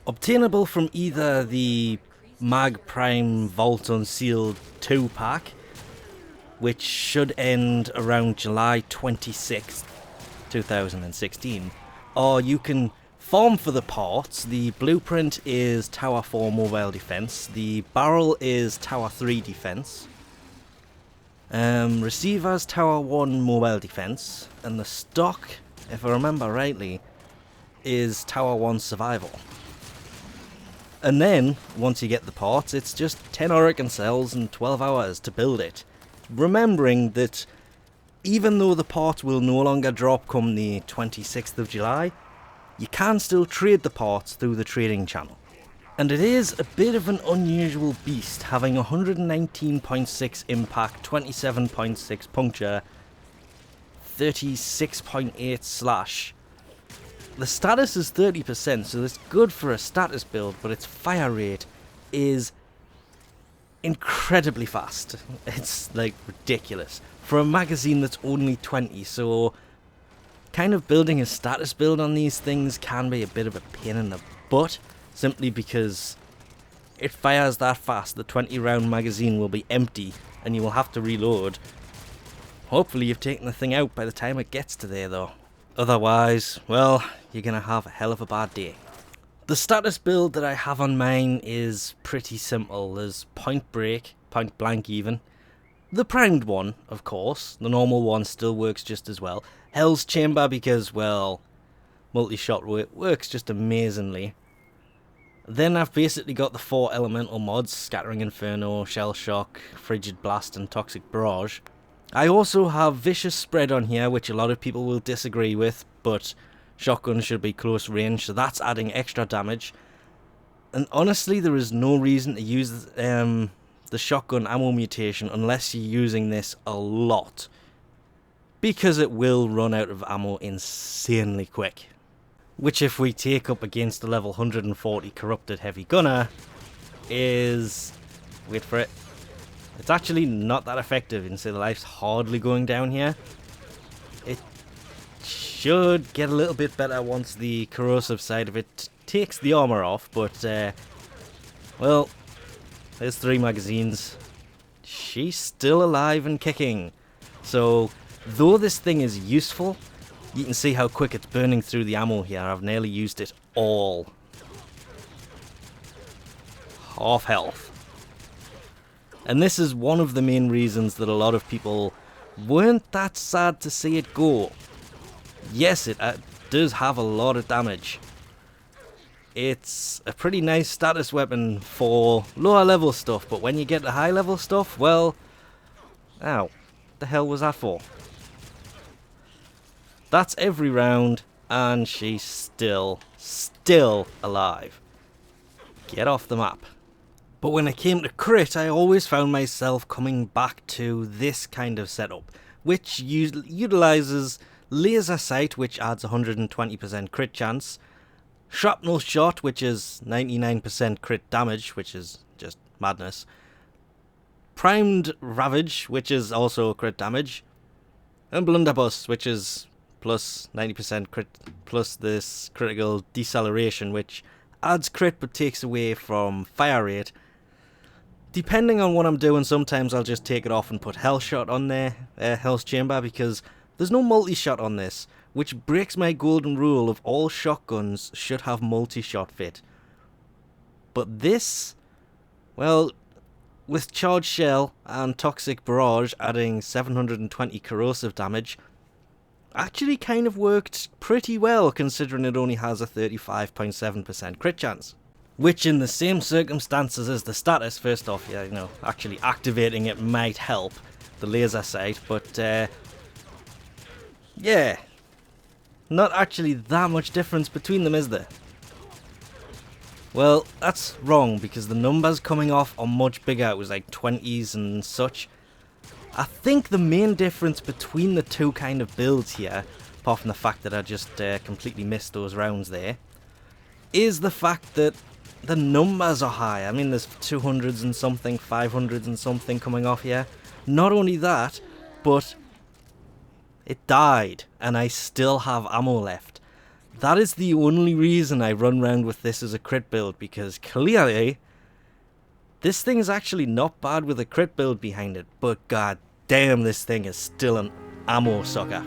Obtainable from either the Mag Prime Vault Unsealed 2 pack, which should end around July 26th, 2016, or you can farm for the parts. The blueprint is Tower 4 mobile defense, the barrel is Tower 3 defense, receivers Tower 1 mobile defense, and the stock, if I remember rightly, is Tower 1 survival. And then, once you get the parts, it's just 10 Oracle cells and 12 hours to build it. Remembering that even though the parts will no longer drop come the 26th of July, you can still trade the parts through the trading channel. And it is a bit of an unusual beast, having 119.6 impact, 27.6 puncture, 36.8 slash. The status is 30%, so it's good for a status build, but its fire rate is incredibly fast. It's like ridiculous for a magazine that's only 20, so kind of building a status build on these things can be a bit of a pain in the butt, simply because it fires that fast. The 20 round magazine will be empty and you will have to reload. Hopefully you've taken the thing out by the time it gets to there though. Otherwise, well, you're gonna have a hell of a bad day. The status build that I have on mine is pretty simple. There's point break, point blank even. The primed one, of course. The normal one still works just as well. Hell's Chamber because, well, multi-shot works just amazingly. Then I've basically got the 4 elemental mods, Scattering Inferno, Shell Shock, Frigid Blast and Toxic Barrage. I also have Vicious Spread on here, which a lot of people will disagree with, but shotgun should be close range, so that's adding extra damage. And honestly, there is no reason to use the shotgun ammo mutation unless you're using this a lot, because it will run out of ammo insanely quick. Which, if we take up against the level 140 Corrupted Heavy Gunner, is, wait for it, it's actually not that effective. You can see the life's hardly going down here. It should get a little bit better once the corrosive side of it takes the armor off, but well, there's 3 magazines. She's still alive and kicking. So though this thing is useful, you can see how quick it's burning through the ammo here. I've nearly used it all. Half health. And this is one of the main reasons that a lot of people weren't that sad to see it go. Yes, it does have a lot of damage. It's a pretty nice status weapon for lower level stuff, but when you get to high level stuff, well, ow, the hell was that for? That's every round, and she's still alive. Get off the map. But when it came to crit, I always found myself coming back to this kind of setup, which utilizes laser sight, which adds 120% crit chance, shrapnel shot, which is 99% crit damage, which is just madness, primed ravage, which is also crit damage, and blunderbuss, which is plus 90% crit, plus this critical deceleration, which adds crit but takes away from fire rate. Depending on what I'm doing, sometimes I'll just take it off and put Hellshot on there, Hell's Chamber, because there's no multi-shot on this, which breaks my golden rule of all shotguns should have multi-shot fit. But this, well, with Charged Shell and Toxic Barrage adding 720 corrosive damage, actually kind of worked pretty well considering it only has a 35.7% crit chance. Which in the same circumstances as the status, first off, yeah, you know, actually activating it might help the laser sight, but yeah, not actually that much difference between them, is there? Well, that's wrong, because the numbers coming off are much bigger. It was like 20s and such. I think the main difference between the two kind of builds here, apart from the fact that I just completely missed those rounds there, is the fact that the numbers are high. I mean, there's 200s and something, 500s and something coming off here. Not only that, but it died, and I still have ammo left. that is the only reason I run around with this as a crit build, because clearly this thing is actually not bad with a crit build behind it, but god damn, this thing is still an ammo sucker.